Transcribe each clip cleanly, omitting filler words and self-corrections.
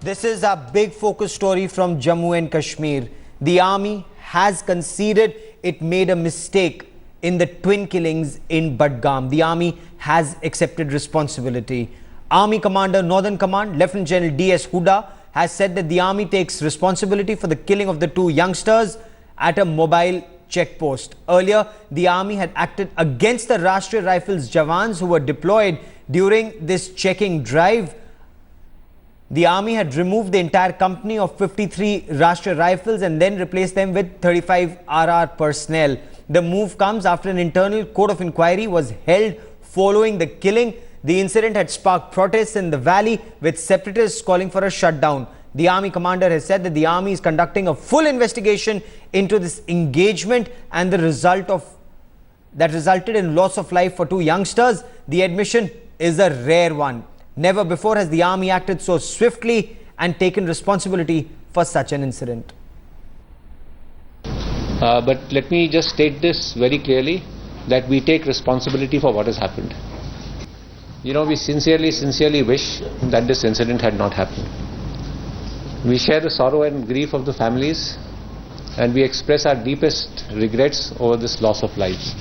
This is a big focus story from Jammu and Kashmir. The army has conceded it made a mistake in the twin killings in Budgam. The army has accepted responsibility. Army Commander, Northern Command, Lieutenant General D.S. Huda has said that the army takes responsibility for the killing of the two youngsters at a mobile checkpost. Earlier, the army had acted against the Rashtriya Rifles jawans who were deployed during this checking drive. The army had removed the entire company of 53 Rashtriya Rifles and then replaced them with 35 RR personnel. The move comes after an internal court of inquiry was held following the killing. The incident had sparked protests in the valley, with separatists calling for a shutdown. The army commander has said that the army is conducting a full investigation into this engagement and the result of that resulted in loss of life for two youngsters. The admission is a rare one. Never before has the army acted so swiftly and taken responsibility for such an incident. But let me just state this very clearly, that we take responsibility for what has happened. You know, we sincerely wish that this incident had not happened. We share the sorrow and grief of the families, and we express our deepest regrets over this loss of lives.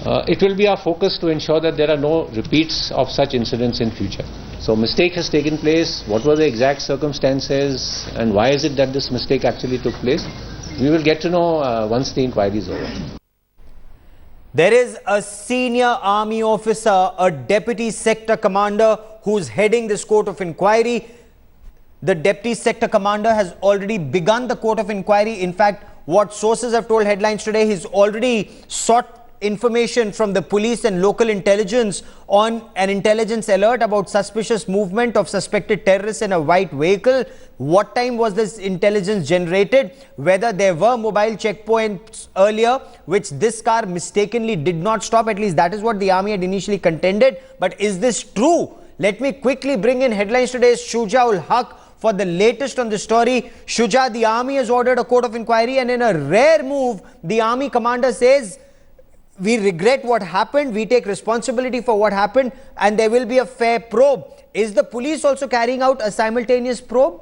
It will be our focus to ensure that there are no repeats of such incidents in future. So mistake has taken place. What were the exact circumstances and why is it that this mistake actually took place? We will get to know once the inquiry is over. There is a senior army officer, a deputy sector commander, who's heading this court of inquiry. The deputy sector commander has already begun the court of inquiry. In fact, what sources have told Headlines today, he's already sought information from the police and local intelligence on an intelligence alert about suspicious movement of suspected terrorists in a white vehicle. What time was this intelligence generated? Whether there were mobile checkpoints earlier, which this car mistakenly did not stop. At least that is what the army had initially contended. But is this true? Let me quickly bring in Headlines today's Shuja Haq for the latest on the story. Shuja, the army has ordered a court of inquiry, and in a rare move, the army commander says, we regret what happened, we take responsibility for what happened, and there will be a fair probe. Is the police also carrying out a simultaneous probe?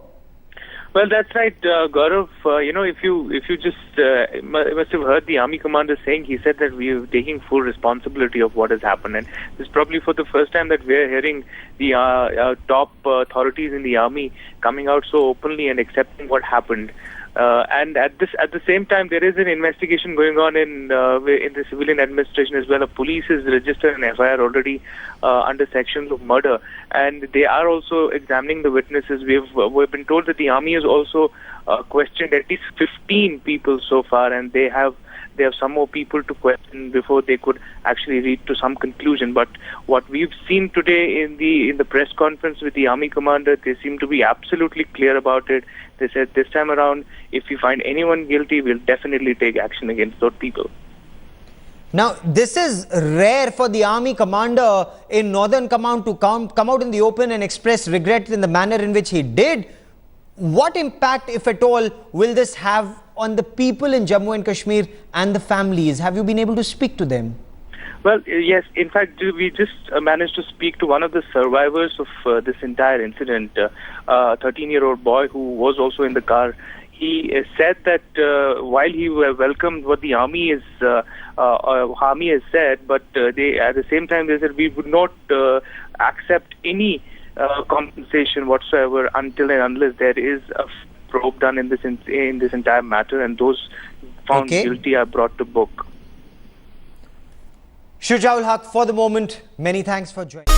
Well, that's right, Gaurav. If you just must have heard the army commander saying, he said that we are taking full responsibility of what has happened, and this is probably for the first time that we are hearing the top authorities in the army coming out so openly and accepting what happened. And at the same time, there is an investigation going on in the civilian administration as well. Police has registered an FIR already under sections of murder, and they are also examining the witnesses. We've been told that the army has also questioned at least 15 people so far, and they have some more people to question before they could actually reach to some conclusion. But what we've seen today in the press conference with the army commander, they seem to be absolutely clear about it. They said this time around, if we find anyone guilty, we'll definitely take action against those people. Now, this is rare for the army commander in Northern Command to come out in the open and express regret in the manner in which he did. What impact, if at all, will this have on the people in Jammu and Kashmir and the families? Have you been able to speak to them? Well, yes. In fact, we just managed to speak to one of the survivors of this entire incident, a 13-year-old boy who was also in the car. He said that while he welcomed what the army has said, but they at the same time they said we would not accept any compensation whatsoever until and unless there is a probe done in this entire matter, and those found guilty are brought to book. Shuja Haq, for the moment, many thanks for joining.